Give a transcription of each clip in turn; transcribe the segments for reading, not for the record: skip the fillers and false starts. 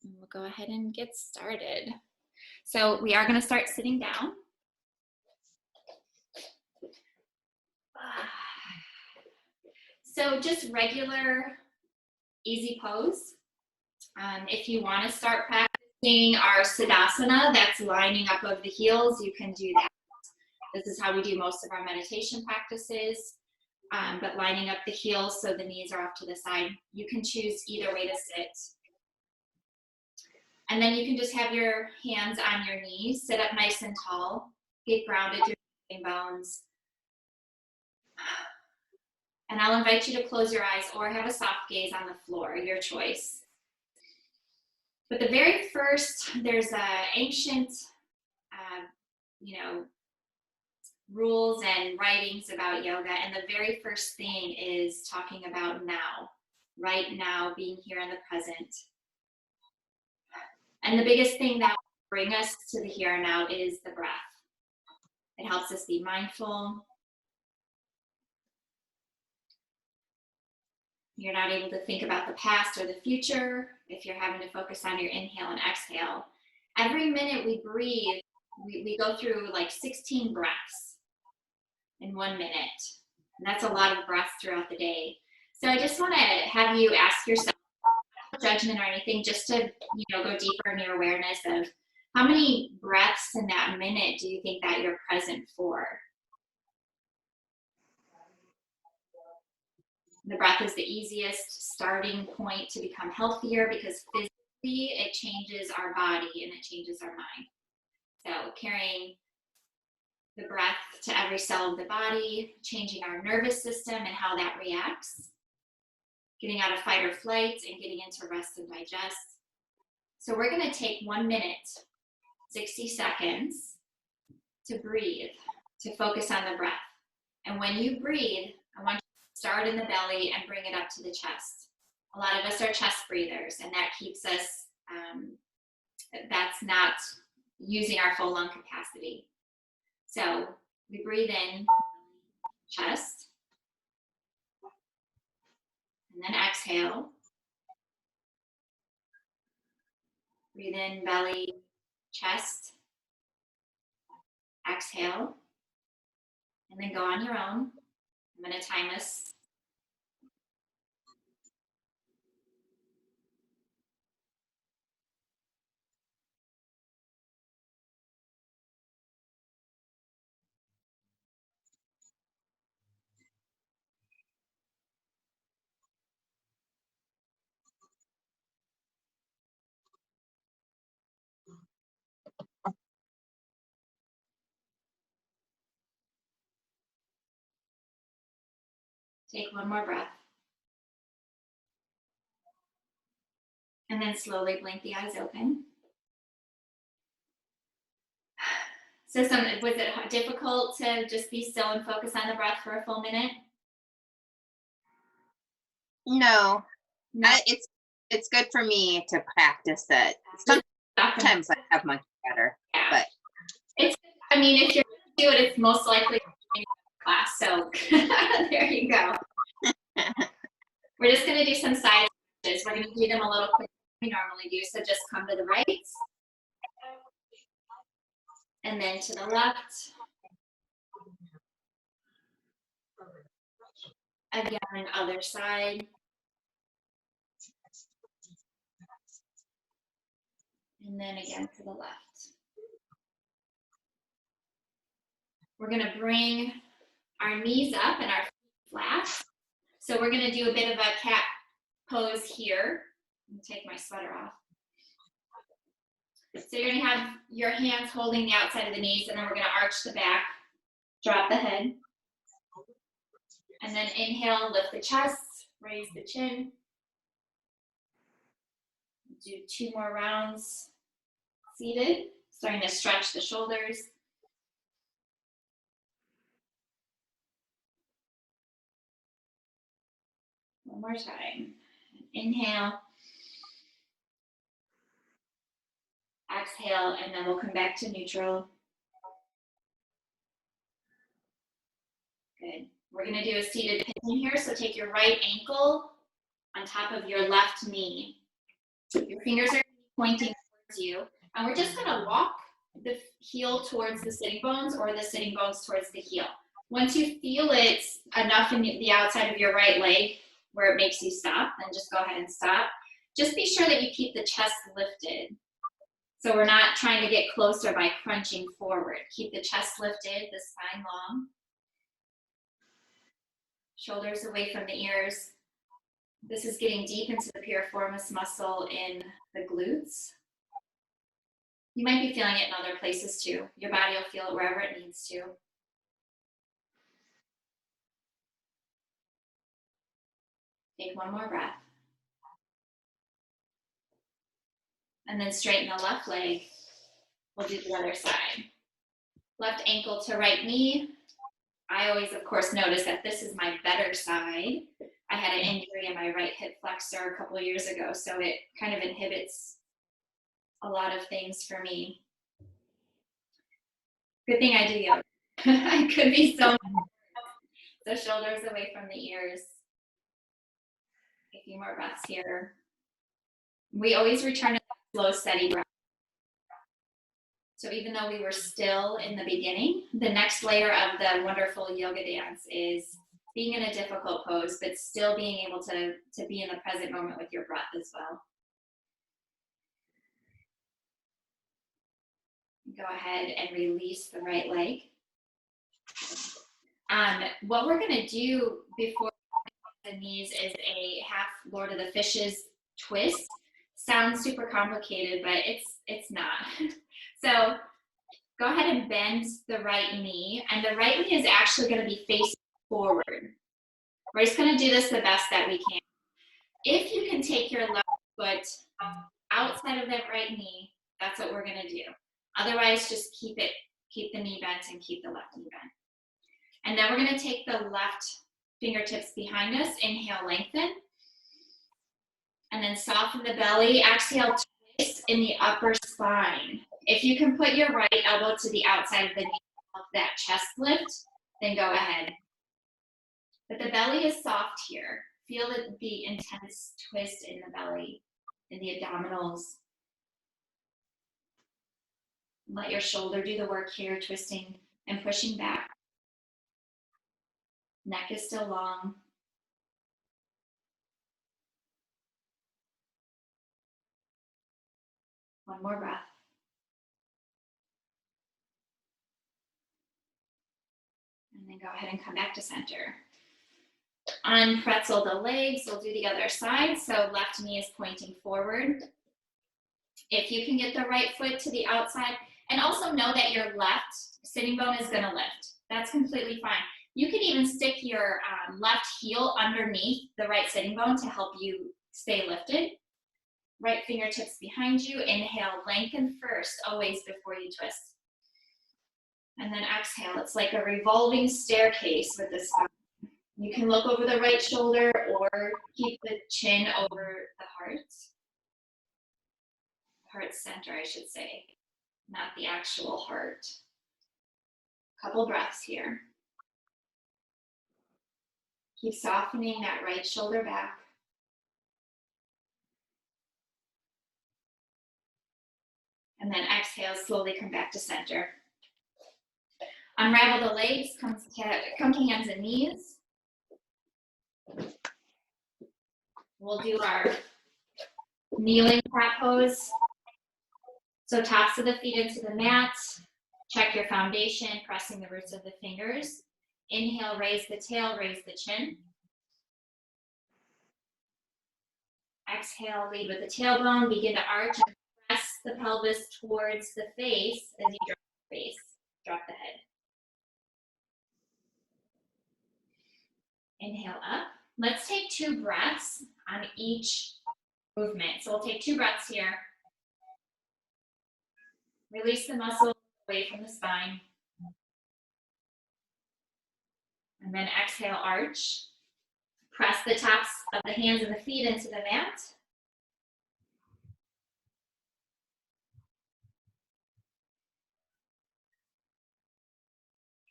We'll go ahead and get started. So we are going to start sitting down. So just regular, easy pose. If you want to start practicing our Siddhasana, that's lining up of the heels, you can do that. This is how we do most of our meditation practices, but lining up the heels so the knees are off to the side. You can choose either way to sit. And then you can just have your hands on your knees, sit up nice and tall, get grounded through your bones. And I'll invite you to close your eyes or have a soft gaze on the floor, your choice. But the very first, there's ancient, rules and writings about yoga. And the very first thing is talking about now, right now, being here in the present. And the biggest thing that will bring us to the here and now is the breath. It helps us be mindful. You're not able to think about the past or the future if you're having to focus on your inhale and exhale. Every minute we breathe, we go through like 16 breaths in 1 minute. And that's a lot of breaths throughout the day. So I just want to have you ask yourself, no judgment or anything, just to go deeper in your awareness of how many breaths in that minute do you think that you're present for? The breath is the easiest starting point to become healthier because physically it changes our body and it changes our mind. So carrying the breath to every cell of the body, changing our nervous system and how that reacts, getting out of fight or flight and getting into rest and digest. So we're going to take 1 minute, 60 seconds to breathe, to focus on the breath. And when you breathe, I want you to start in the belly and bring it up to the chest. A lot of us are chest breathers, and that keeps us, that's not using our full lung capacity. So we breathe in, chest, and then exhale. Breathe in, belly, chest, exhale, and then go on your own. I'm going to time us. Take one more breath. And then slowly blink the eyes open. So was it difficult to just be still and focus on the breath for a full minute? No. It's good for me to practice it. Sometimes I have much better. Yeah. But if you're going to do it, it's most likely in class. So there you go. We're just going to do some side stretches. We're going to do them a little quicker than we normally do. So just come to the right. And then to the left. Again, other side. And then again to the left. We're going to bring our knees up and our feet flat. So we're going to do a bit of a cat pose here. Let me take my sweater off. So you're going to have your hands holding the outside of the knees, and then we're going to arch the back, drop the head. And then inhale, lift the chest, raise the chin. Do 2 more rounds seated, starting to stretch the shoulders. One more time. Inhale. Exhale, and then we'll come back to neutral. Good. We're going to do a seated pigeon here. So take your right ankle on top of your left knee. Your fingers are pointing towards you. And we're just gonna walk the heel towards the sitting bones or the sitting bones towards the heel. Once you feel it's enough in the outside of your right leg where it makes you stop, then just go ahead and stop. Just be sure that you keep the chest lifted. So we're not trying to get closer by crunching forward. Keep the chest lifted, the spine long. Shoulders away from the ears. This is getting deep into the piriformis muscle in the glutes. You might be feeling it in other places too. Your body will feel it wherever it needs to. Take one more breath. And then straighten the left leg. We'll do the other side. Left ankle to right knee. I always, of course, notice that this is my better side. I had an injury in my right hip flexor a couple of years ago, so it kind of inhibits a lot of things for me. Good thing I do yoga. I could be so shoulders away from the ears. A few more breaths here. We always return to slow, steady breath. So even though we were still in the beginning, the next layer of the wonderful yoga dance is being in a difficult pose, but still being able to be in the present moment with your breath as well. Go ahead and release the right leg. What we're gonna do before the knees is a half Lord of the Fishes twist. Sounds super complicated, but it's not. So go ahead and bend the right knee, and the right knee is actually gonna be facing forward. We're just gonna do this the best that we can. If you can take your left foot outside of that right knee, that's what we're gonna do. Otherwise, just keep the knee bent and keep the left knee bent. And then we're gonna take the left fingertips behind us, inhale, lengthen. And then soften the belly, exhale, twist in the upper spine. If you can put your right elbow to the outside of the knee, of that chest lift, then go ahead. But the belly is soft here. Feel the intense twist in the belly, in the abdominals. Let your shoulder do the work here, twisting and pushing back. Neck is still long. One more breath. And then go ahead and come back to center. Unpretzel the legs, we'll do the other side. So left knee is pointing forward. If you can get the right foot to the outside, and also know that your left sitting bone is gonna lift. That's completely fine. You can even stick your left heel underneath the right sitting bone to help you stay lifted. Right fingertips behind you. Inhale, lengthen first, always before you twist. And then exhale. It's like a revolving staircase with the spine. You can look over the right shoulder or keep the chin over the heart center, I should say, not the actual heart. Couple breaths here. Keep softening that right shoulder back. And then exhale, slowly come back to center. Unravel the legs, come to hands and knees. We'll do our kneeling cat pose. So tops of the feet into the mat. Check your foundation, pressing the roots of the fingers. Inhale, raise the tail, raise the chin. Exhale, lead with the tailbone, begin to arch and press the pelvis towards the face as you drop the face, drop the head. Inhale up. Let's take 2 breaths on each movement. So we'll take 2 breaths here. Release the muscle away from the spine. And then exhale, arch. Press the tops of the hands and the feet into the mat.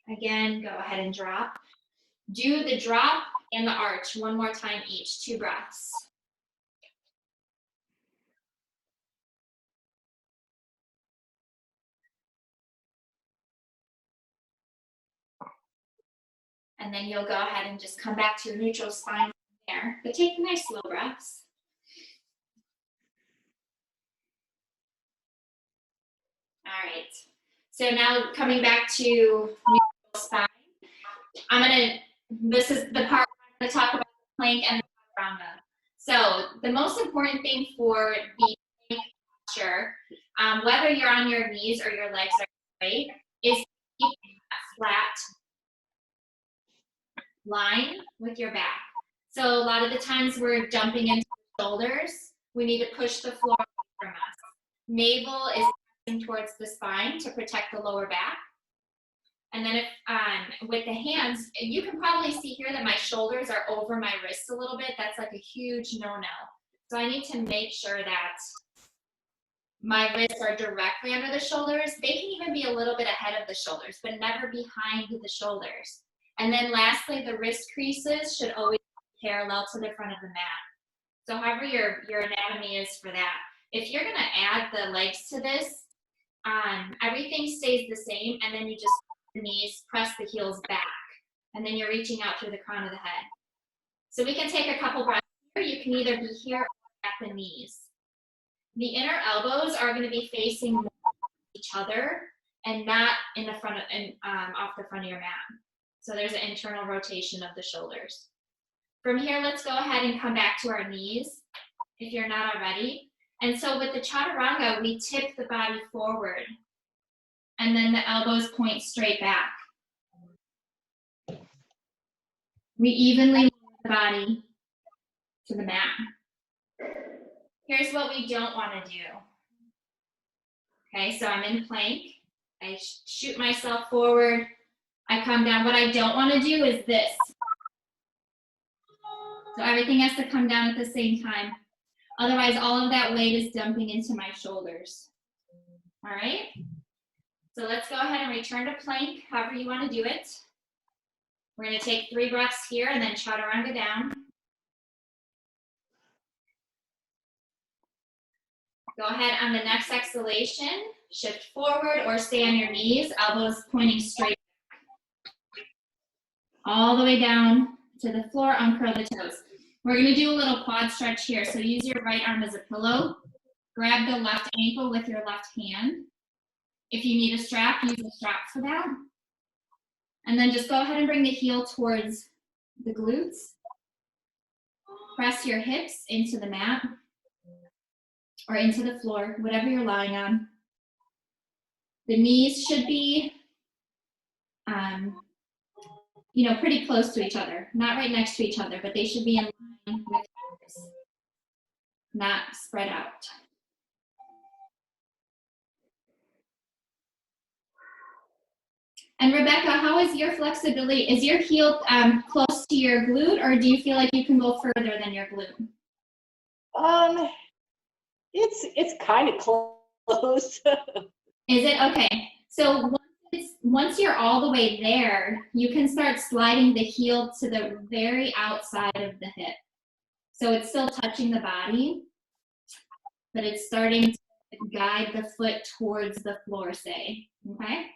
Again, go ahead and drop. Do the drop and the arch one more time each, 2 breaths. And then you'll go ahead and just come back to your neutral spine there, but take nice slow breaths. All right, so now coming back to neutral spine, this is the part I'm gonna talk about the plank and the chaturanga. So the most important thing for the plank posture, whether you're on your knees or your legs are straight, is to keep a flat line with your back. So a lot of the times we're jumping into the shoulders. We need to push the floor away from us. Navel is pressing towards the spine to protect the lower back. And then if with the hands, you can probably see here that my shoulders are over my wrists a little bit. That's like a huge no-no. So I need to make sure that my wrists are directly under the shoulders. They can even be a little bit ahead of the shoulders, but never behind the shoulders. And then lastly, the wrist creases should always be parallel to the front of the mat. So however your anatomy is for that. If you're gonna add the legs to this, everything stays the same, and then you just the knees, press the heels back, and then you're reaching out through the crown of the head. So we can take a couple breaths here. You can either be here or at the knees. The inner elbows are going to be facing each other and not in the front of, off the front of your mat. So there's an internal rotation of the shoulders. From here, let's go ahead and come back to our knees if you're not already. And so with the chaturanga, we tip the body forward, and then the elbows point straight back. We evenly move the body to the mat. Here's what we don't want to do. Okay, so I'm in plank. I shoot myself forward. I come down. What I don't want to do is this. So everything has to come down at the same time. Otherwise, all of that weight is dumping into my shoulders. All right? So let's go ahead and return to plank, however you want to do it. We're going to take 3 breaths here and then chaturanga down. Go ahead on the next exhalation, shift forward or stay on your knees, elbows pointing straight all the way down to the floor, uncurl the toes. We're going to do a little quad stretch here. So use your right arm as a pillow. Grab the left ankle with your left hand. If you need a strap, use a strap for that. And then just go ahead and bring the heel towards the glutes. Press your hips into the mat or into the floor, whatever you're lying on. The knees should be, pretty close to each other. Not right next to each other, but they should be in line with yours, not spread out. And Rebecca, how is your flexibility? Is your heel close to your glute, or do you feel like you can go further than your glute? It's kind of close. Is it? Okay. So once you're all the way there, you can start sliding the heel to the very outside of the hip. So it's still touching the body, but it's starting to guide the foot towards the floor, say. Okay?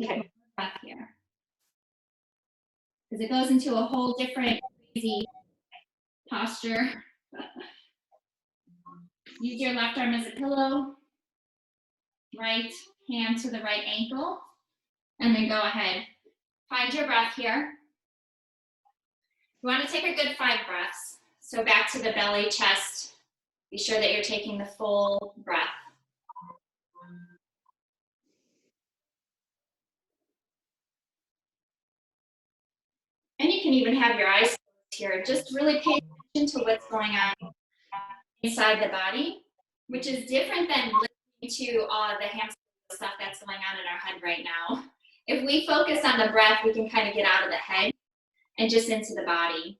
Take a breath here. Because it goes into a whole different crazy posture. Use your left arm as a pillow. Right hand to the right ankle. And then go ahead. Find your breath here. You want to take a good 5 breaths. So back to the belly, chest. Be sure that you're taking the full breath. And you can even have your eyes closed here. Just really pay attention to what's going on inside the body, which is different than listening to all of the hamster stuff that's going on in our head right now. If we focus on the breath, we can kind of get out of the head and just into the body.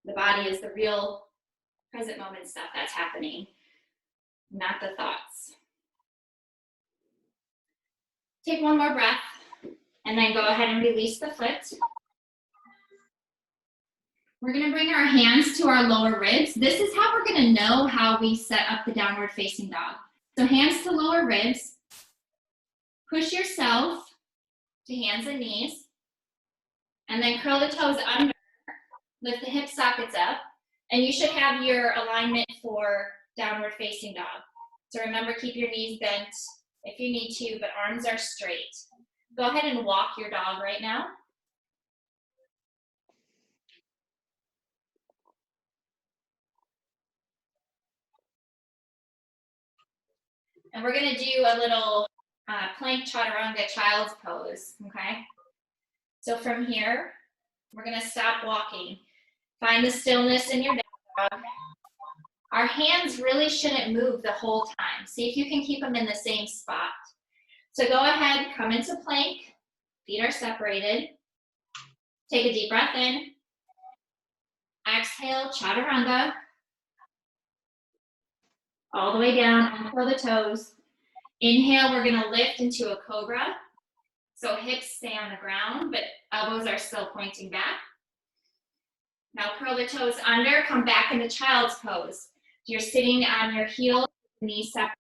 The body is the real present moment stuff that's happening, not the thoughts. Take one more breath. And then go ahead and release the foot. We're going to bring our hands to our lower ribs. This is how we're going to know how we set up the downward facing dog. So hands to lower ribs. Push yourself to hands and knees, and then curl the toes under, lift the hip sockets up, and you should have your alignment for downward facing dog. So remember, keep your knees bent if you need to, but arms are straight. Go ahead and walk your dog right now. And we're gonna do a little plank chaturanga child's pose, okay? So from here, we're gonna stop walking. Find the stillness in your dog. Our hands really shouldn't move the whole time. See if you can keep them in the same spot. So go ahead, come into plank, feet are separated. Take a deep breath in. Exhale, chaturanga. All the way down, uncurl the toes. Inhale, we're gonna lift into a cobra. So hips stay on the ground, but elbows are still pointing back. Now curl the toes under, come back into child's pose. You're sitting on your heels, knees separated.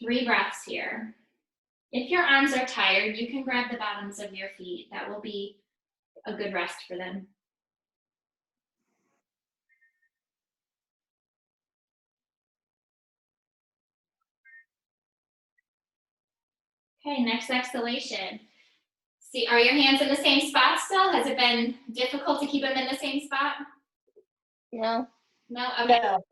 Three breaths here. If your arms are tired, you can grab the bottoms of your feet. That will be a good rest for them. Okay, next exhalation. See, are your hands in the same spot still? Has it been difficult to keep them in the same spot? No. No? Okay. No.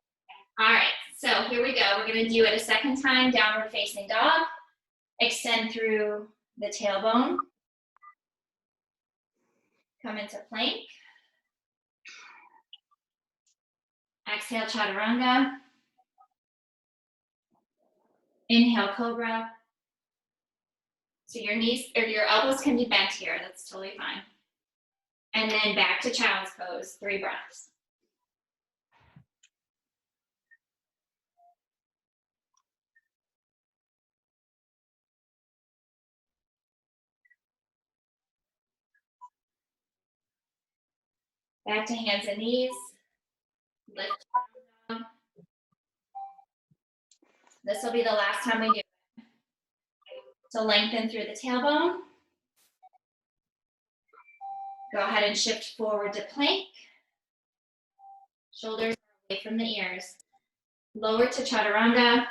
All right, so here we go. We're gonna do it a second time, downward facing dog. Extend through the tailbone. Come into plank. Exhale, chaturanga. Inhale, cobra. So your knees or your elbows can be bent here. That's totally fine. And then back to child's pose, 3 breaths. Back to hands and knees. Lift. This will be the last time we do it. So lengthen through the tailbone. Go ahead and shift forward to plank. Shoulders away from the ears. Lower to chaturanga.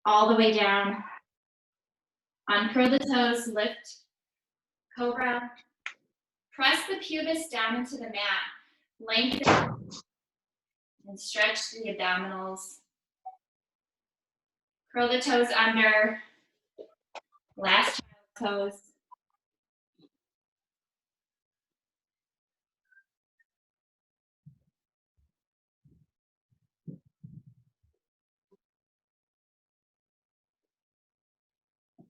All the way down. Uncurl the toes, lift. Cobra. Press the pubis down into the mat. Lengthen and stretch the abdominals. Curl the toes under. Last child's pose.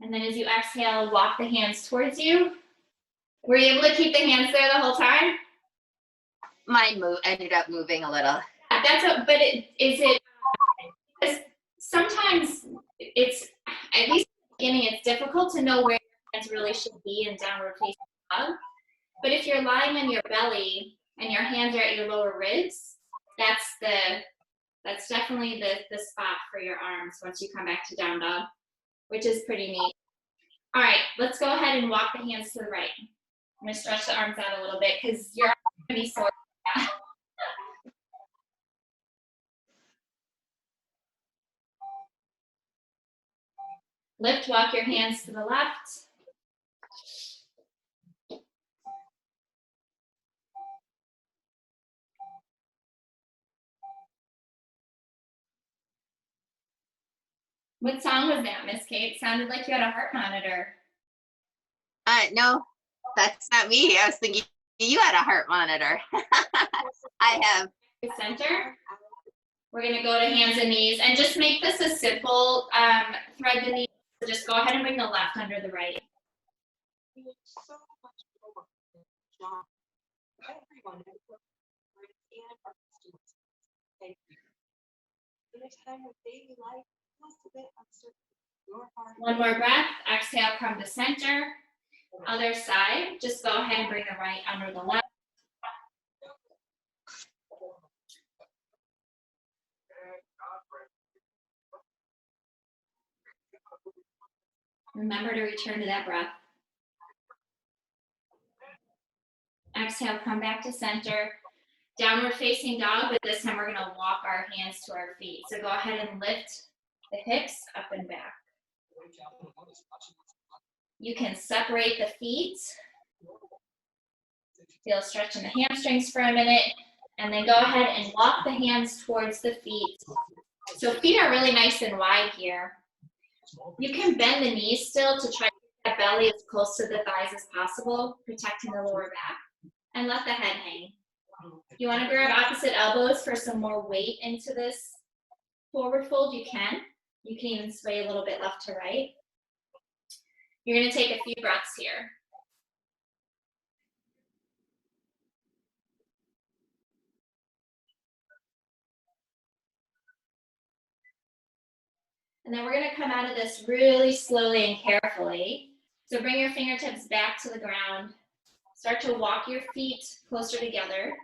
And then as you exhale, walk the hands towards you. Were you able to keep the hands there the whole time? Mine ended up moving a little. That's what, but sometimes it's, at least in the beginning, it's difficult to know where your hands really should be in downward facing dog. But if you're lying on your belly and your hands are at your lower ribs, that's definitely the spot for your arms once you come back to down dog, which is pretty neat. All right, let's go ahead and walk the hands to the right. I'm gonna stretch the arms out a little bit because your arms are gonna be sore. Lift, walk your hands to the left. What song was that, Miss Kate? Sounded like you had a heart monitor. No, that's not me. I was thinking you had a heart monitor. I have. Center. We're gonna go to hands and knees and just make this a simple thread the knees. So just go ahead and bring the left under the right. One more breath. Exhale, come to center. Other side. Just go ahead and bring the right under the left. Remember to return to that breath. Exhale, come back to center. Downward facing dog, but this time we're gonna walk our hands to our feet. So go ahead and lift the hips up and back. You can separate the feet. Feel stretch in the hamstrings for a minute, and then go ahead and walk the hands towards the feet. So feet are really nice and wide here. You can bend the knees still to try to get that belly as close to the thighs as possible, protecting the lower back, and let the head hang. If you want to grab opposite elbows for some more weight into this forward fold, you can. You can even sway a little bit left to right. You're going to take a few breaths here. And then we're going to come out of this really slowly and carefully. So bring your fingertips back to the ground. Start to walk your feet closer together.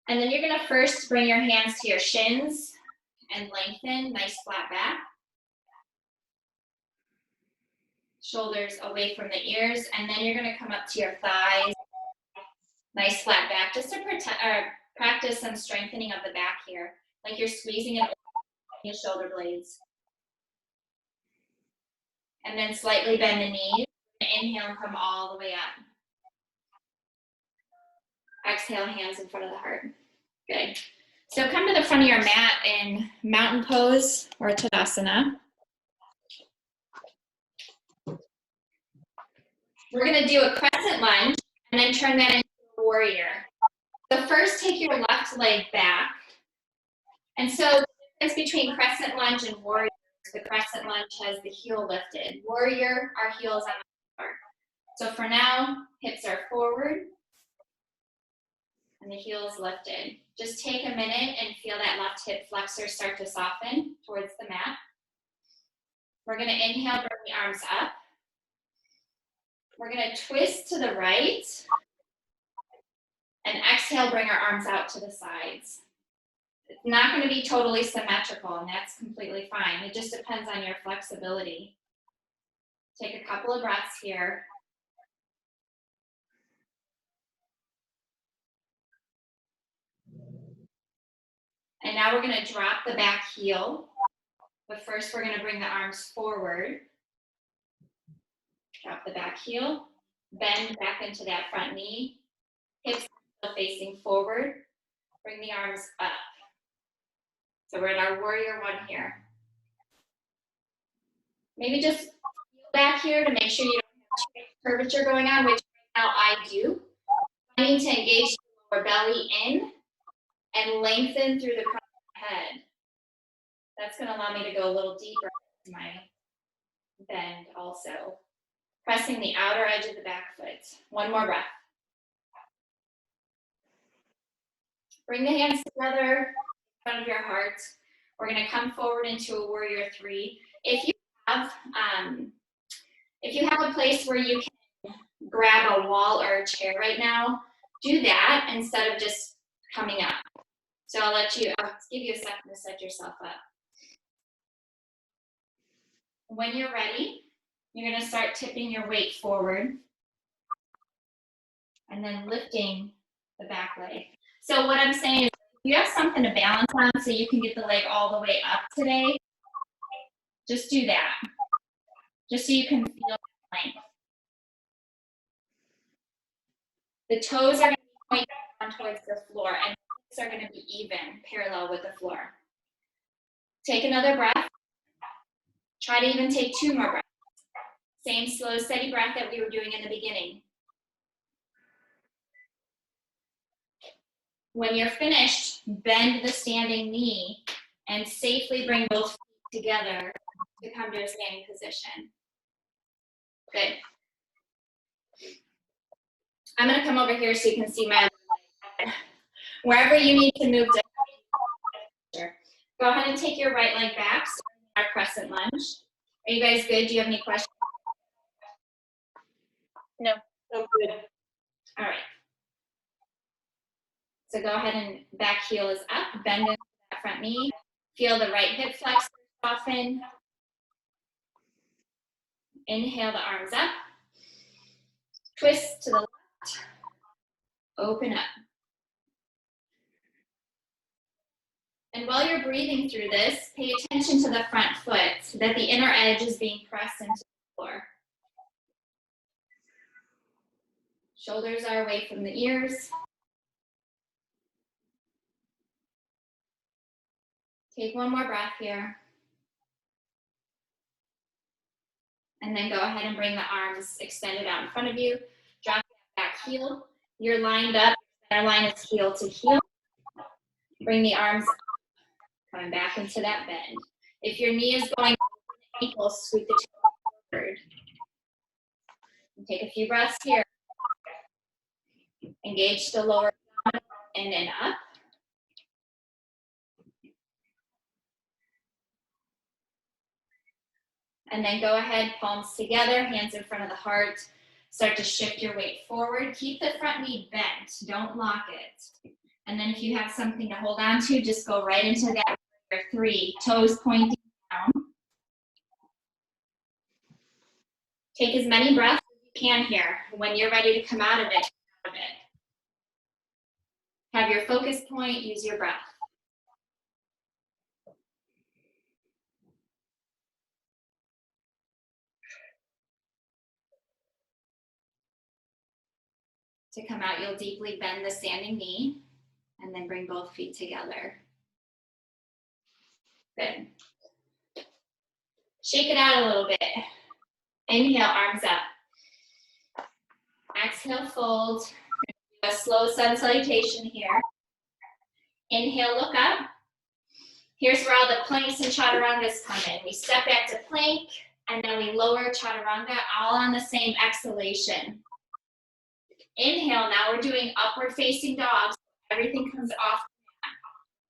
And then you're going to first bring your hands to your shins and lengthen, nice flat back. Shoulders away from the ears. And then you're going to come up to your thighs. Nice flat back, just to practice some strengthening of the back here. Like you're squeezing it over your shoulder blades. And then slightly bend the knees. Inhale and come all the way up. Exhale, hands in front of the heart. Good. So come to the front of your mat in mountain pose or Tadasana. We're going to do a crescent lunge and then turn that into a warrior. So first take your left leg back. And so the difference between crescent lunge and warrior, the crescent lunge has the heel lifted. Warrior, our heels on the floor. So for now, hips are forward and the heels lifted. Just take a minute and feel that left hip flexor start to soften towards the mat. We're going to inhale, bring the arms up. We're going to twist to the right. And exhale, bring our arms out to the sides. It's not going to be totally symmetrical, and that's completely fine. It just depends on your flexibility. Take a couple of breaths here. And now we're going to drop the back heel. But first, we're going to bring the arms forward. Drop the back heel. Bend back into that front knee. Hips facing forward. Bring the arms up. So we're in our warrior one here. Maybe just feel back here to make sure you don't have curvature going on, which right now I do. I need to engage the lower belly in and lengthen through the crown of the head. That's going to allow me to go a little deeper into my bend also. Pressing the outer edge of the back foot. One more breath. Bring the hands together in front of your heart. We're going to come forward into a warrior three. If you have a place where you can grab a wall or a chair right now, do that instead of just coming up. So I'll give you a second to set yourself up. When you're ready, you're going to start tipping your weight forward and then lifting the back leg. So what I'm saying is, if you have something to balance on so you can get the leg all the way up today, just do that. Just so you can feel the length. The toes are going to be pointing down towards the floor, and the hips are going to be even, parallel with the floor. Take another breath. Try to even take 2 more breaths. Same slow, steady breath that we were doing in the beginning. When you're finished, bend the standing knee and safely bring both feet together to come to a standing position. Good. I'm going to come over here so you can see my other leg. Wherever you need to move to. Go ahead and take your right leg back. So our crescent lunge. Are you guys good? Do you have any questions? No. I'm good. All right. So go ahead and back heel is up. Bend into that front knee. Feel the right hip flex soften. Inhale the arms up. Twist to the left. Open up. And while you're breathing through this, pay attention to the front foot so that the inner edge is being pressed into the floor. Shoulders are away from the ears. Take one more breath here. And then go ahead and bring the arms extended out in front of you. Drop that back heel. You're lined up. Center line is heel to heel. Bring the arms up, coming back into that bend. If your knee is going over the ankle, sweep the toes forward. And take a few breaths here. Engage the lower down and then up. And then go ahead, palms together, hands in front of the heart. Start to shift your weight forward. Keep the front knee bent, don't lock it. And then if you have something to hold on to, just go right into that warrior three, toes pointing down. Take as many breaths as you can here. When you're ready to come out of it, come out of it. Have your focus point, use your breath. To come out, you'll deeply bend the standing knee and then bring both feet together. Good. Shake it out a little bit. Inhale, arms up. Exhale, fold. A slow sun salutation here. Inhale, look up. Here's where all the planks and chaturangas come in. We step back to plank, and then we lower chaturanga, all on the same exhalation. Inhale, now we're doing upward facing dogs. Everything comes off the mat,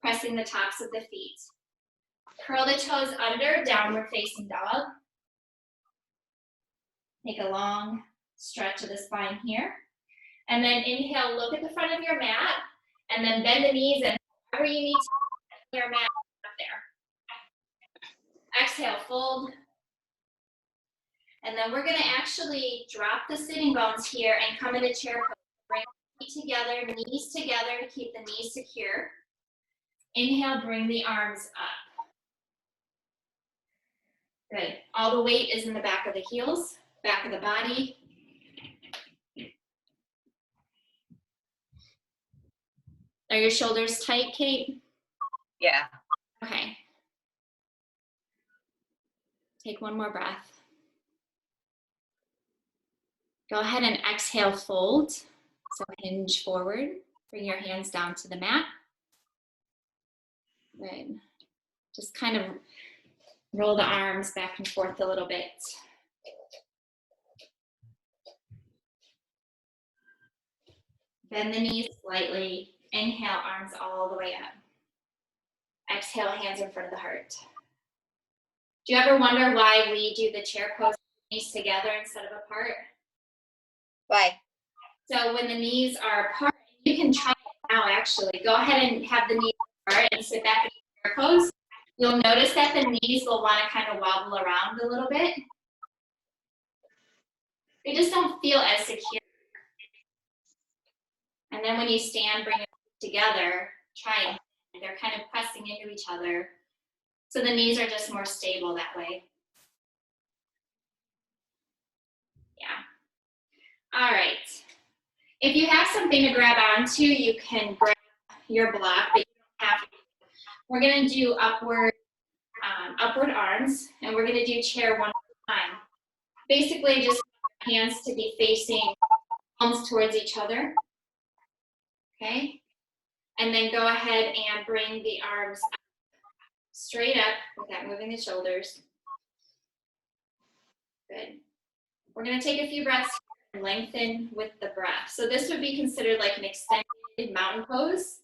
pressing the tops of the feet. Curl the toes under, downward facing dog. Take a long stretch of the spine here. And then inhale, look at the front of your mat, and then bend the knees and wherever you need to bend your mat up there. Exhale, fold. And then we're gonna actually drop the sitting bones here and come into chair pose. Bring feet together, knees together to keep the knees secure. Inhale, bring the arms up. Good. All the weight is in the back of the heels, back of the body. Are your shoulders tight, Kate? Yeah. Okay. Take one more breath. Go ahead and exhale, fold. So hinge forward. Bring your hands down to the mat. Good. Just kind of roll the arms back and forth a little bit. Bend the knees slightly. Inhale, arms all the way up. Exhale, hands in front of the heart. Do you ever wonder why we do the chair pose, knees together instead of apart? Why? So when the knees are apart, you can try it now actually. Go ahead and have the knees apart and sit back in chair pose. You'll notice that the knees will want to kind of wobble around a little bit. They just don't feel as secure. And then when you stand, bring it together, try it. They're kind of pressing into each other. So the knees are just more stable that way. Yeah. All right. If you have something to grab onto, you can grab your block, but you don't have to. We're going to do upward arms, and we're going to do chair one at a time. Basically, just hands to be facing palms towards each other. Okay? And then go ahead and bring the arms up, straight up without moving the shoulders. Good. We're going to take a few breaths and lengthen with the breath. So this would be considered like an extended mountain pose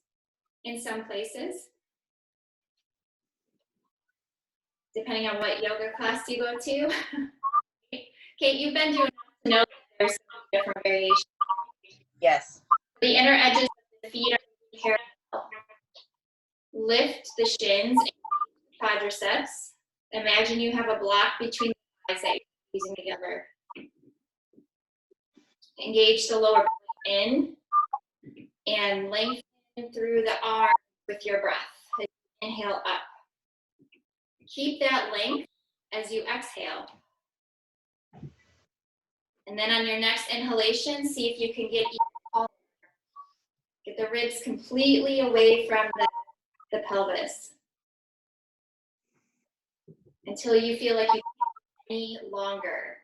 in some places, depending on what yoga class you go to. Kate, you've been doing enough to know that there's some different variations. Yes. The inner edges of the feet are parallel. Lift the shins and quadriceps. Imagine you have a block between the thighs that you're squeezing together. Engage the lower belly in and lengthen through the arm with your breath. Inhale up. Keep that length as you exhale. And then on your next inhalation, see if you can get the ribs completely away from the pelvis until you feel like you can't any longer.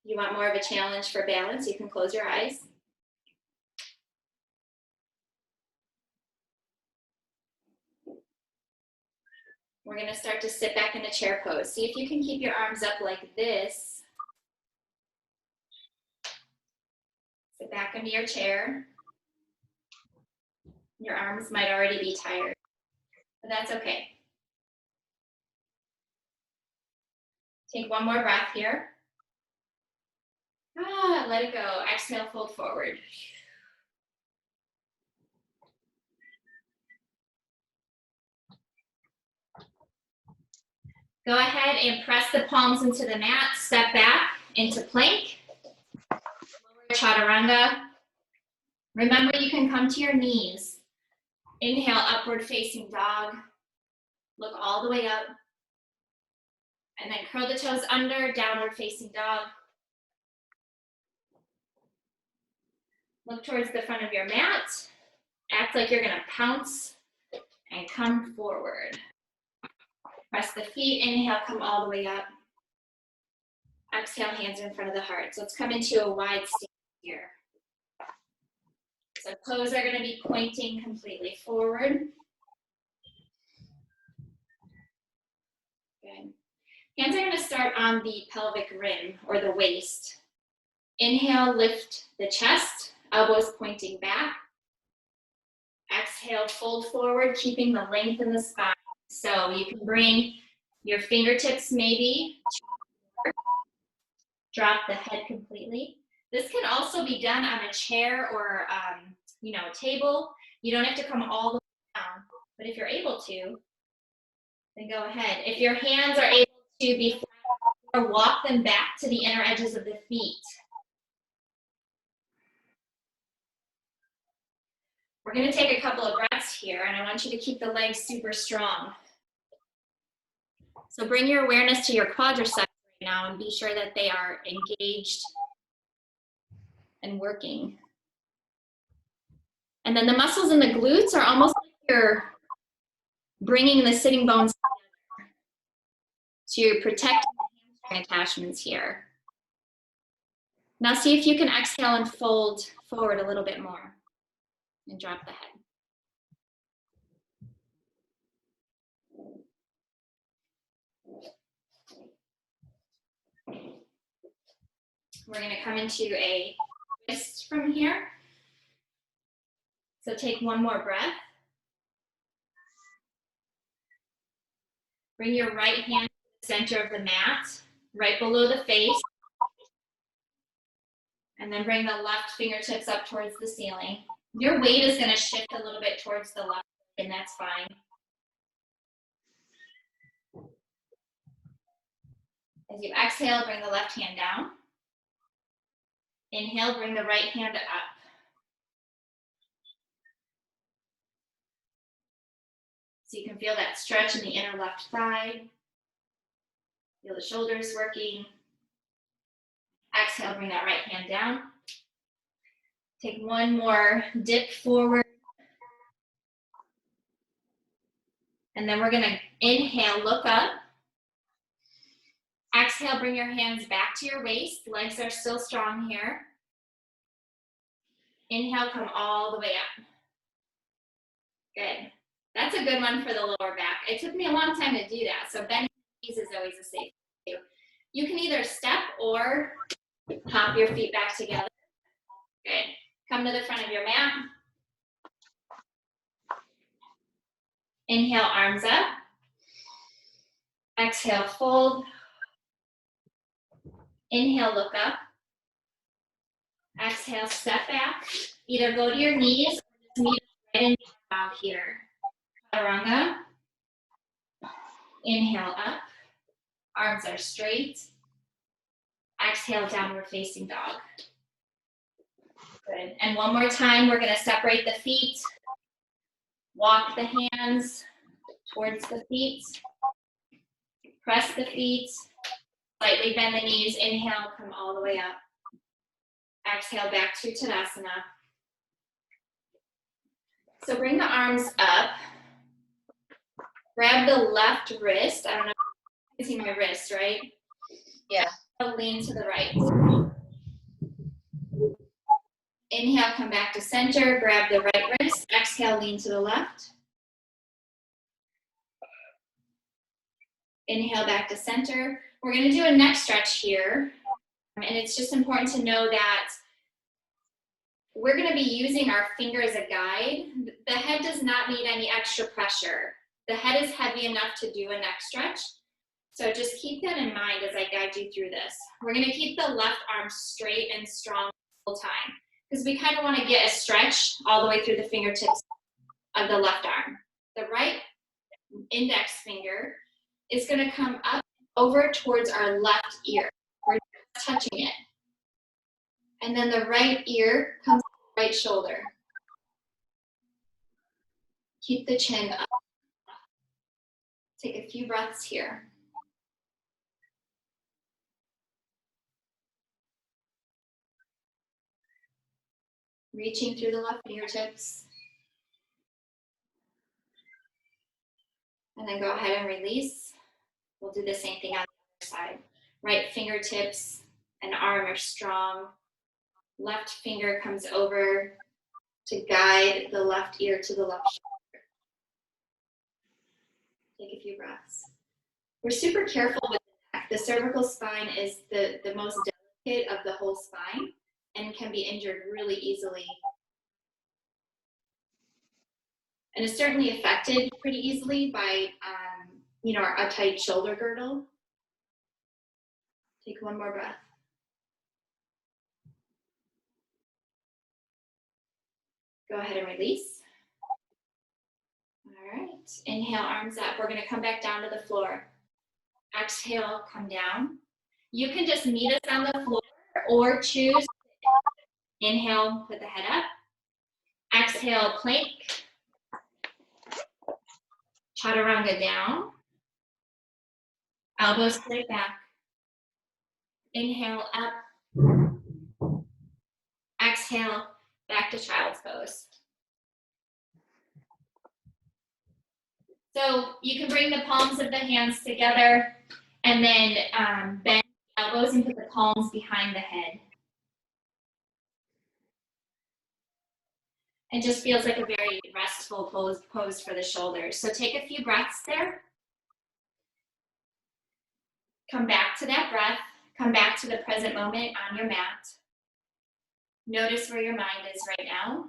You want more of a challenge for balance, you can close your eyes. We're going to start to sit back in a chair pose. See if you can keep your arms up like this. Sit back into your chair. Your arms might already be tired, but that's okay. Take one more breath here. Let it go. Exhale, fold forward. Go ahead and press the palms into the mat. Step back into plank. Lower chaturanga. Remember, you can come to your knees. Inhale, upward facing dog. Look all the way up. And then curl the toes under, downward facing dog. Look towards the front of your mat. Act like you're gonna pounce and come forward. Press the feet, inhale, come all the way up. Exhale, hands in front of the heart. So let's come into a wide stance here. So toes are gonna be pointing completely forward. Good. Hands are gonna start on the pelvic rim or the waist. Inhale, lift the chest, elbows pointing back. Exhale, fold forward, keeping the length in the spine. So you can bring your fingertips maybe, drop the head completely. This can also be done on a chair or a table. You don't have to come all the way down, but if you're able to, then go ahead. If your hands are able to be flat, or walk them back to the inner edges of the feet. We're going to take a couple of breaths here, and I want you to keep the legs super strong. So bring your awareness to your quadriceps right now and be sure that they are engaged and working. And then the muscles in the glutes are almost like you're bringing the sitting bones together. So you're protecting the hamstring attachments here. Now see if you can exhale and fold forward a little bit more and drop the head. We're going to come into a twist from here. So take one more breath. Bring your right hand to the center of the mat, right below the face. And then bring the left fingertips up towards the ceiling. Your weight is going to shift a little bit towards the left, and that's fine. As you exhale, bring the left hand down. Inhale, bring the right hand up. So you can feel that stretch in the inner left thigh. Feel the shoulders working. Exhale, bring that right hand down. Take one more dip forward. And then we're going to inhale, look up. Exhale, bring your hands back to your waist. Legs are still strong here. Inhale, come all the way up. Good. That's a good one for the lower back. It took me a long time to do that, so bending the knees is always a safe thing to do. You can either step or hop your feet back together. Good. Come to the front of your mat. Inhale, arms up. Exhale, fold. Inhale, look up. Exhale, step back. Either go to your knees or just meet right in dog here. Chaturanga. Inhale up. Arms are straight. Exhale, downward facing dog. Good. And one more time, we're going to separate the feet. Walk the hands towards the feet. Press the feet. Slightly bend the knees. Inhale, come all the way up. Exhale, back to Tadasana. So bring the arms up. Grab the left wrist. I don't know if you can see my wrist, right? Yeah. Lean to the right. Inhale, come back to center. Grab the right wrist. Exhale, lean to the left. Inhale, back to center. We're going to do a neck stretch here. And it's just important to know that we're going to be using our finger as a guide. The head does not need any extra pressure. The head is heavy enough to do a neck stretch. So just keep that in mind as I guide you through this. We're going to keep the left arm straight and strong the whole time because we kind of want to get a stretch all the way through the fingertips of the left arm. The right index finger is going to come up over towards our left ear. We're touching it. And then the right ear comes to the right shoulder. Keep the chin up. Take a few breaths here. Reaching through the left fingertips. And then go ahead and release. We'll do the same thing on the other side. Right fingertips and arm are strong. Left finger comes over to guide the left ear to the left shoulder. Take a few breaths. We're super careful with the neck. The cervical spine is the most delicate of the whole spine and can be injured really easily. And is certainly affected pretty easily by, a tight shoulder girdle. Take one more breath. Go ahead and release. All right, inhale, arms up. We're gonna come back down to the floor. Exhale, come down. You can just meet us on the floor or choose. Inhale, put the head up. Exhale, plank. Chaturanga down. Elbows straight back. Inhale, up. Exhale, back to child's pose. So you can bring the palms of the hands together and then bend the elbows and put the palms behind the head. It just feels like a very restful pose for the shoulders. So take a few breaths there. Come back to that breath. Come back to the present moment on your mat. Notice where your mind is right now.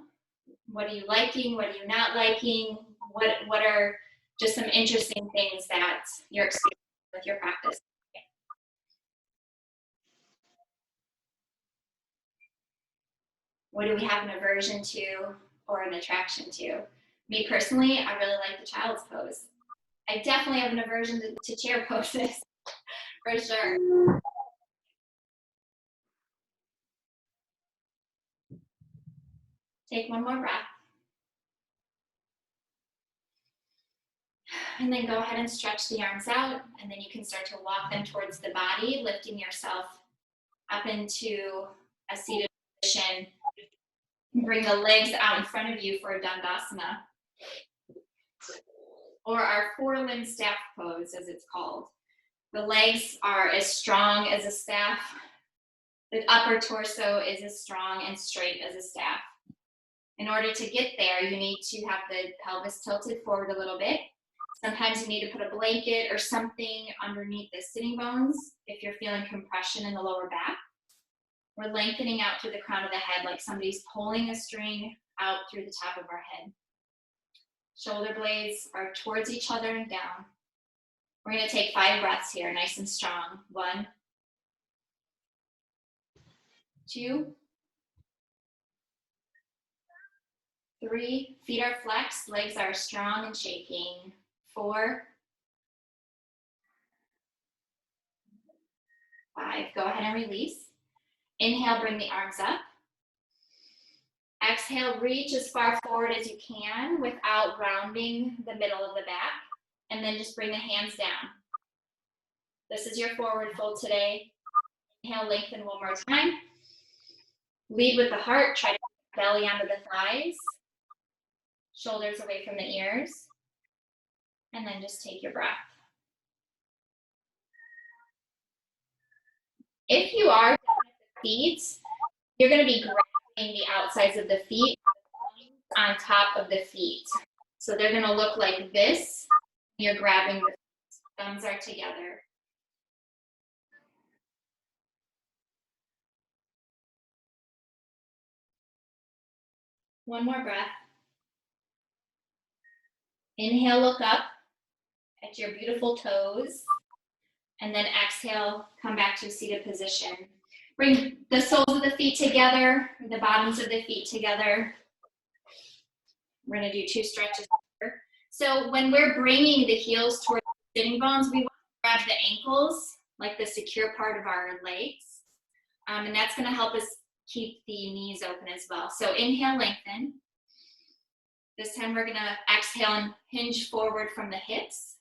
What are you liking? What are you not liking? What are just some interesting things that you're experiencing with your practice? What do we have an aversion to or an attraction to? Me personally, I really like the child's pose. I definitely have an aversion to chair poses, for sure. Take one more breath. And then go ahead and stretch the arms out, and then you can start to walk them towards the body, lifting yourself up into a seated position. Bring the legs out in front of you for a Dandasana, or our four-limb staff pose, as it's called. The legs are as strong as a staff. The upper torso is as strong and straight as a staff. In order to get there, you need to have the pelvis tilted forward a little bit. Sometimes you need to put a blanket or something underneath the sitting bones if you're feeling compression in the lower back. We're lengthening out through the crown of the head like somebody's pulling a string out through the top of our head. Shoulder blades are towards each other and down. We're going to take 5 breaths here, nice and strong. 1, 2, 3, feet are flexed, legs are strong and shaking. 4, 5, go ahead and release. Inhale, bring the arms up. Exhale, reach as far forward as you can without rounding the middle of the back. And then just bring the hands down. This is your forward fold today. Inhale, lengthen one more time. Lead with the heart. Try to put belly onto the thighs. Shoulders away from the ears. And then just take your breath. If you are down at the feet, you're going to be grabbing the outsides of the feet on top of the feet. So they're going to look like this. You're grabbing the thumbs are together. One more breath. Inhale, look up at your beautiful toes. And then exhale, come back to a seated position. Bring the soles of the feet together, the bottoms of the feet together. We're going to do 2 stretches here. So when we're bringing the heels towards the sitting bones, we want to grab the ankles, like the secure part of our legs. And that's going to help us keep the knees open as well. So inhale, lengthen. This time we're going to exhale and hinge forward from the hips.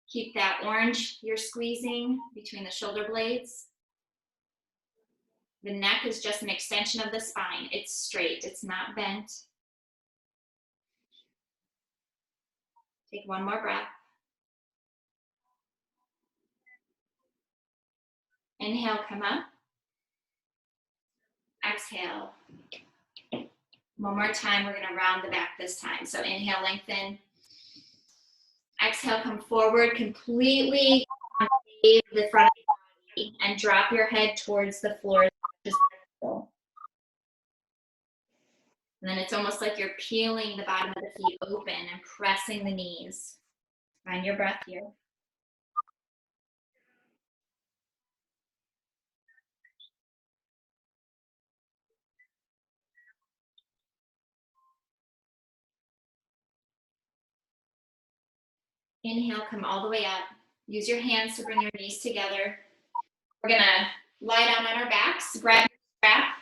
Keep that orange you're squeezing between the shoulder blades. The neck is just an extension of the spine. It's straight, it's not bent. Take one more breath. Inhale, come up. Exhale. One more time, we're going to round the back this time. So inhale, lengthen. Exhale, come forward, completely concave the front of the body and drop your head towards the floor. And then it's almost like you're peeling the bottom of the feet open and pressing the knees. Find your breath here. Inhale, come all the way up. Use your hands to bring your knees together. We're gonna lie down on our backs, grab your strap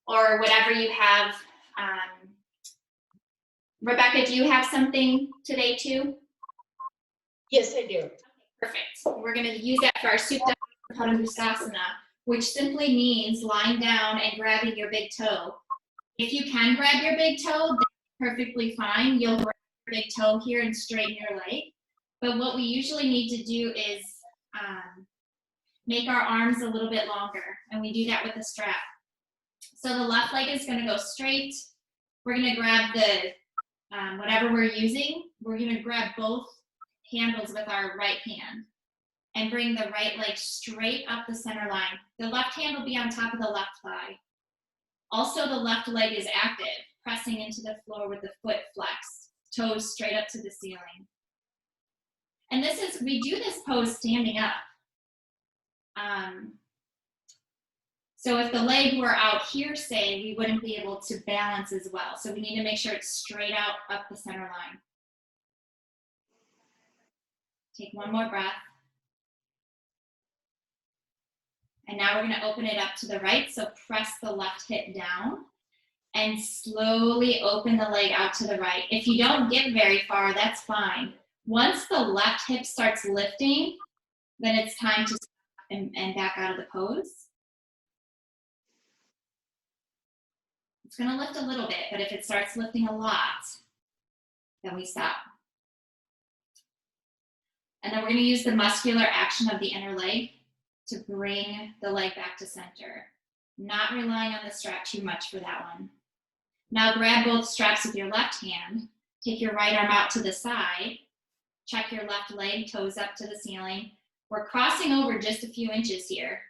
or whatever you have. Rebecca, do you have something today too? Yes, I do. Perfect. We're gonna use that for our Supta Padangusthasana, which simply means lying down and grabbing your big toe. If you can grab your big toe, that's perfectly fine. You'll grab your big toe here and straighten your leg. But what we usually need to do is make our arms a little bit longer, and we do that with a strap. So the left leg is going to go straight. We're going to grab the, whatever we're using, we're going to grab both handles with our right hand and bring the right leg straight up the center line. The left hand will be on top of the left thigh. Also, the left leg is active, pressing into the floor with the foot flexed, toes straight up to the ceiling. And we do this pose standing up. So if the leg were out here, say, we wouldn't be able to balance as well. So we need to make sure it's straight out up the center line. Take one more breath. And now we're going to open it up to the right. So press the left hip down and slowly open the leg out to the right. If you don't get very far, that's fine. Once the left hip starts lifting, then it's time to stop and back out of the pose. It's going to lift a little bit, but if it starts lifting a lot, then we stop. And then we're going to use the muscular action of the inner leg to bring the leg back to center. Not relying on the strap too much for that one. Now grab both straps with your left hand. Take your right arm out to the side. Check your left leg, toes up to the ceiling. We're crossing over just a few inches here.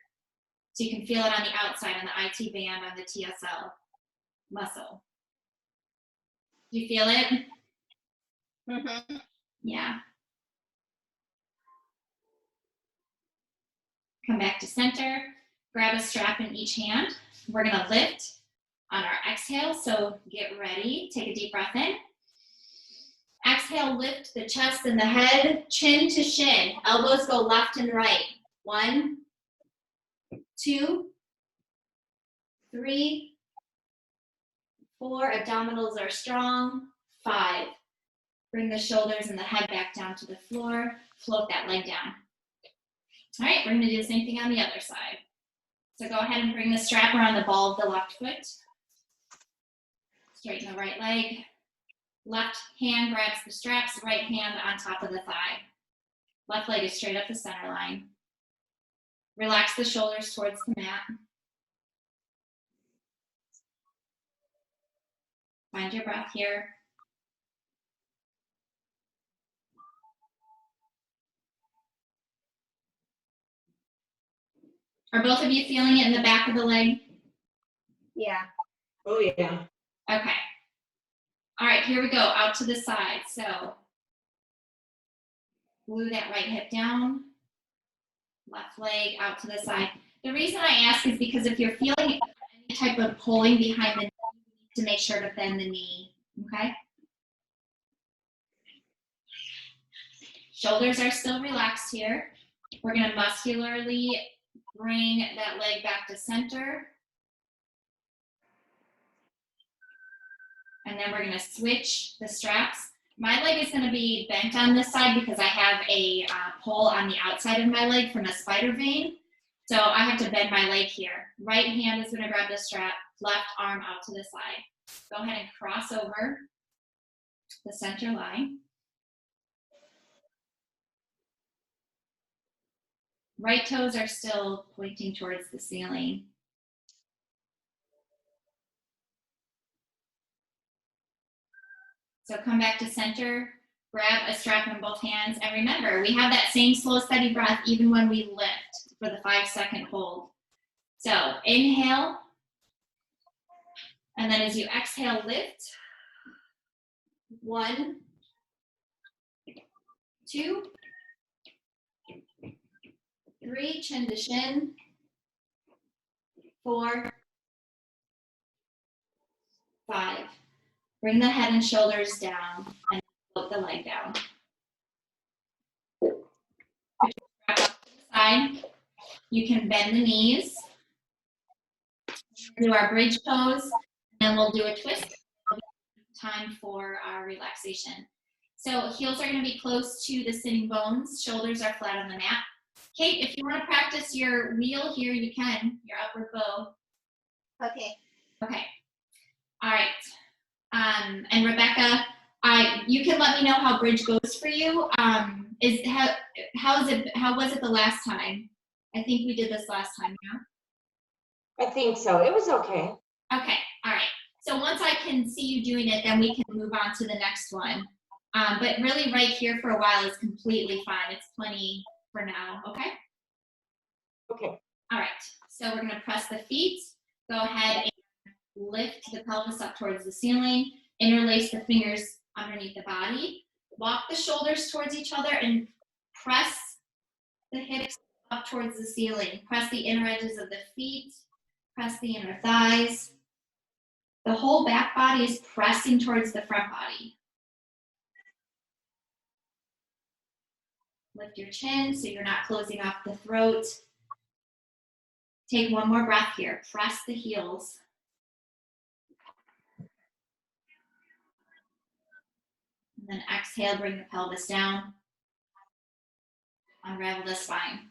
So you can feel it on the outside, on the IT band, on the TSL muscle. Do you feel it? Mm-hmm. Yeah. Come back to center. Grab a strap in each hand. We're going to lift on our exhale. So get ready, take a deep breath in. Exhale, lift the chest and the head, chin to shin. Elbows go left and right. 1, 2, 3, 4. Abdominals are strong. 5. Bring the shoulders and the head back down to the floor. Float that leg down. All right, we're gonna do the same thing on the other side. So go ahead and bring the strap around the ball of the left foot. Straighten the right leg. Left hand grabs the straps, right hand on top of the thigh. Left leg is straight up the center line. Relax the shoulders towards the mat. Find your breath here. Are both of you feeling it in the back of the leg? Yeah. Oh, yeah. Okay. All right, here we go, out to the side. So glue that right hip down, left leg out to the side. The reason I ask is because if you're feeling any type of pulling behind the knee, you need to make sure to bend the knee, okay? Shoulders are still relaxed here. We're gonna muscularly bring that leg back to center. And then we're gonna switch the straps. My leg is gonna be bent on this side because I have a pole on the outside of my leg from a spider vein. So I have to bend my leg here. Right hand is gonna grab the strap, left arm out to the side. Go ahead and cross over the center line. Right toes are still pointing towards the ceiling. So come back to center, grab a strap in both hands, and remember, we have that same slow, steady breath even when we lift for the 5-second hold. So inhale, and then as you exhale, lift. 1, 2, 3, chin to shin. 4, 5. Bring the head and shoulders down and float the leg down. Up to the side. You can bend the knees. Do our bridge pose, and we'll do a twist. Time for our relaxation. So heels are going to be close to the sitting bones. Shoulders are flat on the mat. Kate, if you want to practice your wheel here, you can. Your upward bow. Okay. Okay. All right. And Rebecca, you can let me know how bridge goes for you. How was it the last time? I think we did this last time, yeah? I think so. It was okay. Okay, all right. So once I can see you doing it, then we can move on to the next one. But really right here for a while is completely fine. It's plenty for now, okay? Okay. All right, so we're gonna press the feet. Go ahead and lift the pelvis up towards the ceiling. Interlace the fingers underneath the body. Walk the shoulders towards each other and press the hips up towards the ceiling. Press the inner edges of the feet. Press the inner thighs. The whole back body is pressing towards the front body. Lift your chin so you're not closing off the throat. Take one more breath here. Press the heels. And then exhale, bring the pelvis down. Unravel the spine.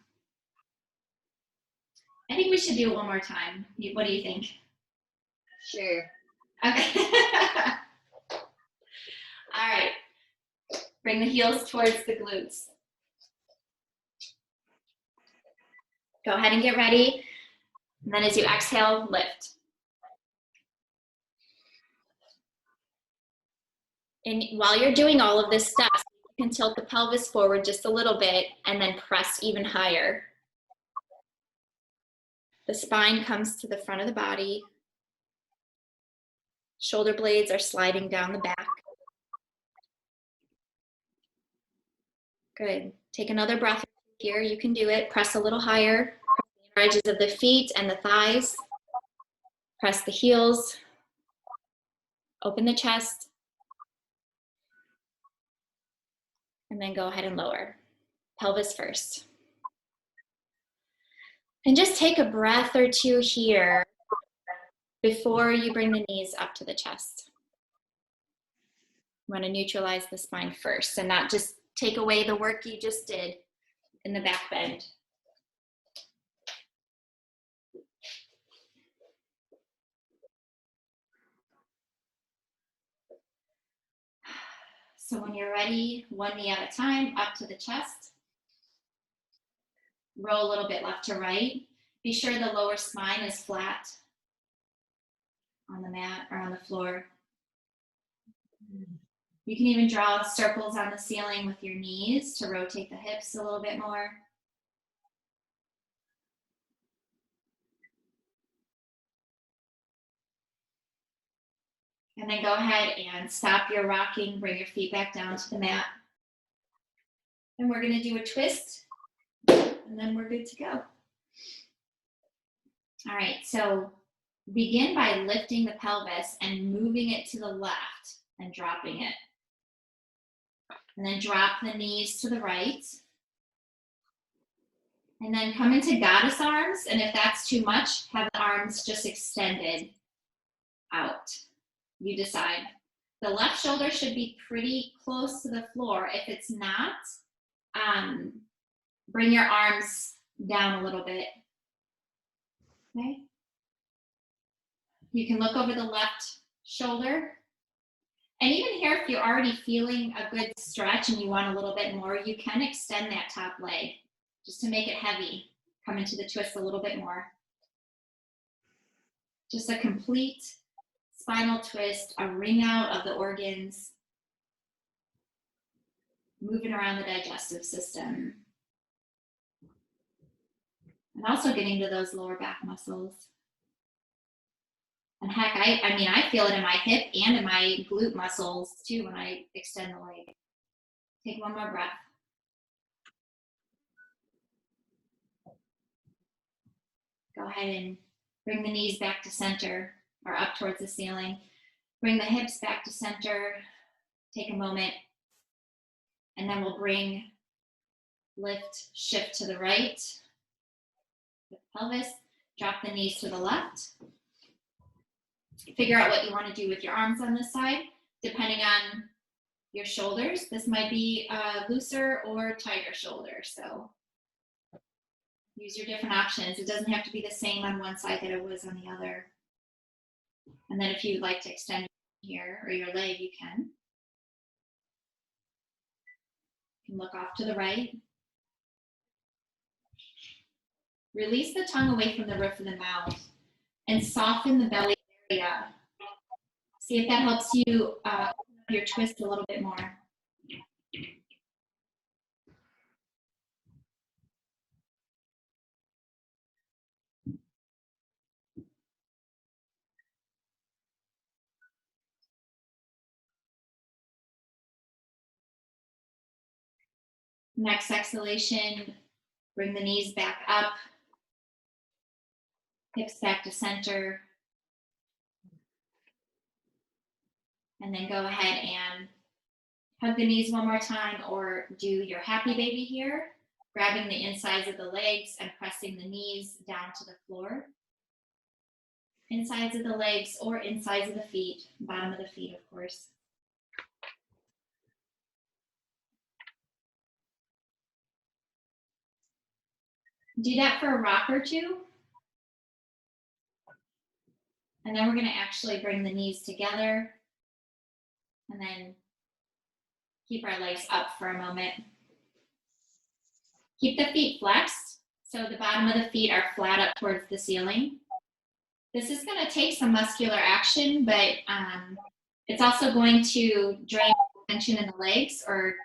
I think we should do it one more time. What do you think? Sure. Okay. All right. Bring the heels towards the glutes. Go ahead and get ready. And then as you exhale, lift. And while you're doing all of this stuff, you can tilt the pelvis forward just a little bit and then press even higher. The spine comes to the front of the body. Shoulder blades are sliding down the back. Good. Take another breath here. You can do it. Press a little higher. Press the inner edges of the feet and the thighs. Press the heels. Open the chest. And then go ahead and lower. Pelvis first. And just take a breath or two here before you bring the knees up to the chest. You want to neutralize the spine first and not just take away the work you just did in the back bend. So when you're ready, one knee at a time, up to the chest. Roll a little bit left to right. Be sure the lower spine is flat on the mat or on the floor. You can even draw circles on the ceiling with your knees to rotate the hips a little bit more. And then go ahead and stop your rocking, bring your feet back down to the mat. And we're gonna do a twist, and then we're good to go. All right, so begin by lifting the pelvis and moving it to the left and dropping it. And then drop the knees to the right. And then come into goddess arms, and if that's too much, have the arms just extended out. You decide. The left shoulder should be pretty close to the floor. If it's not, bring your arms down a little bit. Okay. You can look over the left shoulder. And even here, if you're already feeling a good stretch and you want a little bit more, you can extend that top leg just to make it heavy. Come into the twist a little bit more. Just a complete spinal twist, a wring out of the organs, moving around the digestive system. And also getting to those lower back muscles. And heck, I mean, I feel it in my hip and in my glute muscles too when I extend the leg. Take one more breath. Go ahead and bring the knees back to center or up towards the ceiling. Bring the hips back to center. Take a moment. And then we'll bring, lift, shift to the right. With the pelvis. Drop the knees to the left. Figure out what you want to do with your arms on this side. Depending on your shoulders, this might be a looser or tighter shoulder. So use your different options. It doesn't have to be the same on one side that it was on the other. And then if you'd like to extend here or your leg, you can. You can look off to the right. Release the tongue away from the roof of the mouth and soften the belly area. See if that helps you open up your twist a little bit more. Next exhalation, bring the knees back up, hips back to center. And then go ahead and hug the knees one more time or do your happy baby here, grabbing the insides of the legs and pressing the knees down to the floor. Insides of the legs or insides of the feet, bottom of the feet, of course. Do that for a rock or two. And then we're going to actually bring the knees together and then keep our legs up for a moment. Keep the feet flexed, so the bottom of the feet are flat up towards the ceiling. This is going to take some muscular action, but it's also going to drain tension in the legs or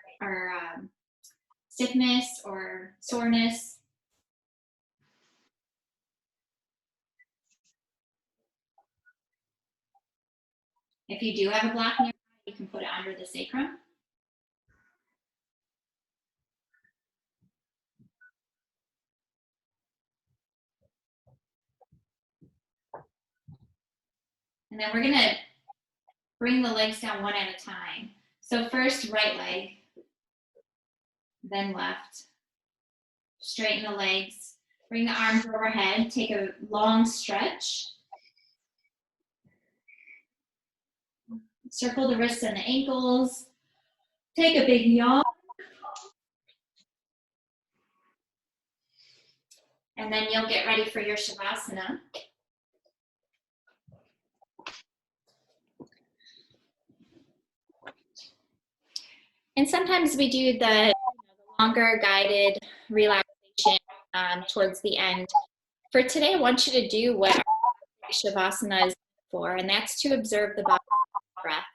stiffness or soreness. If you do have a block nearby, you can put it under the sacrum. And then we're going to bring the legs down one at a time. So first right leg, then left. Straighten the legs, bring the arms overhead, take a long stretch. Circle the wrists and the ankles. Take a big yawn. And then you'll get ready for your Shavasana. And sometimes we do the longer guided relaxation towards the end. For today, I want you to do what Shavasana is for, and that's to observe the body breath.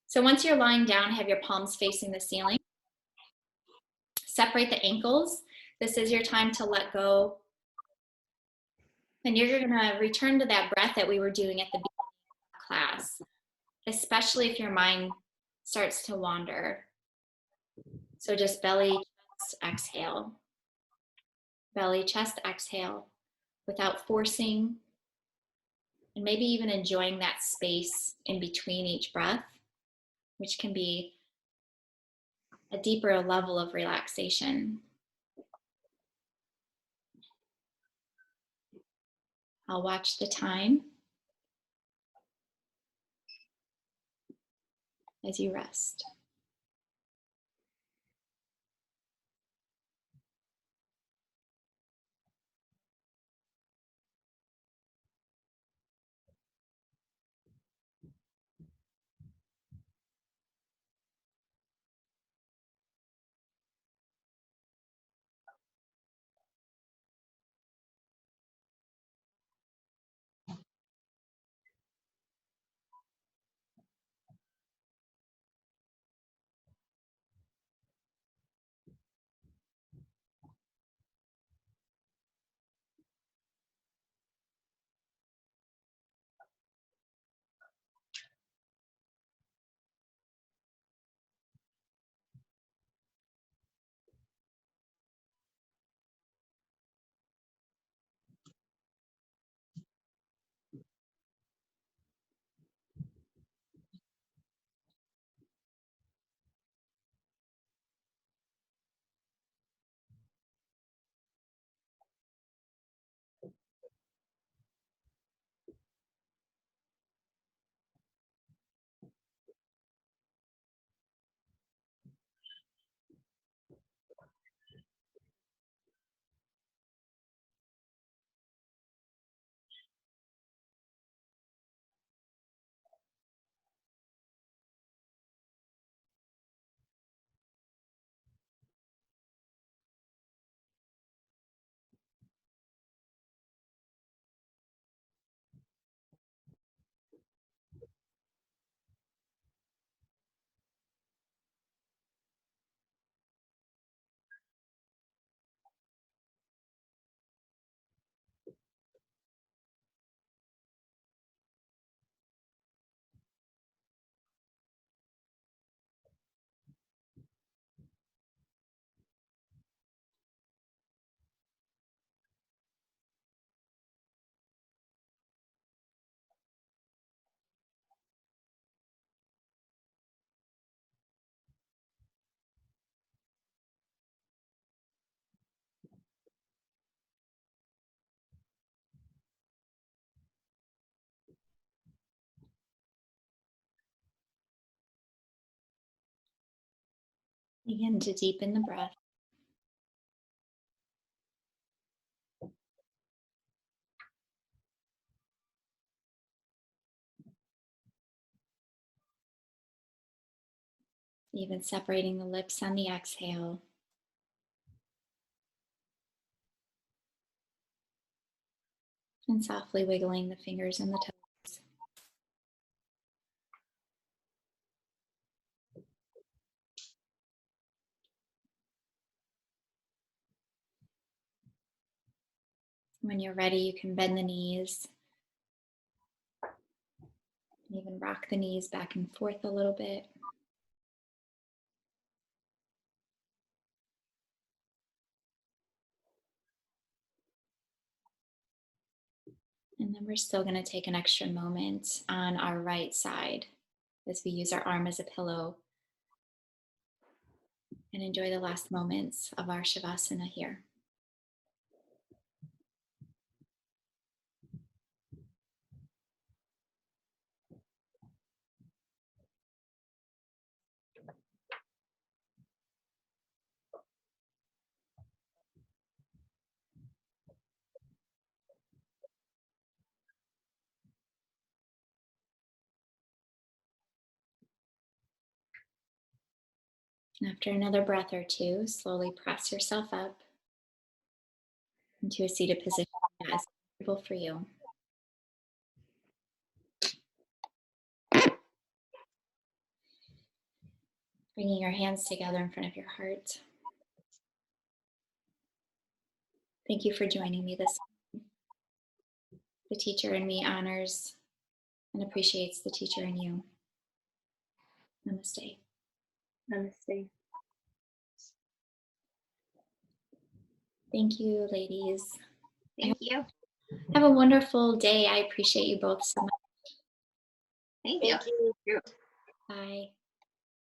So once you're lying down, have your palms facing the ceiling. Separate the ankles. This is your time to let go. And you're going to return to that breath that we were doing at the beginning of class, especially if your mind starts to wander. So just belly, chest, exhale. Belly, chest, exhale, without forcing, and maybe even enjoying that space in between each breath, which can be a deeper level of relaxation. I'll watch the time as you rest. Begin to deepen the breath. Even separating the lips on the exhale. And softly wiggling the fingers and the toes. When you're ready, you can bend the knees. And even rock the knees back and forth a little bit. And then we're still going to take an extra moment on our right side as we use our arm as a pillow and enjoy the last moments of our Shavasana here. After another breath or two, slowly press yourself up into a seated position that is comfortable for you. Bringing your hands together in front of your heart. Thank you for joining me this morning. The teacher in me honors and appreciates the teacher in you. Namaste. Namaste. Thank you, ladies. Thank you. Have a wonderful day. I appreciate you both so much. Thank you. Thank you. Bye.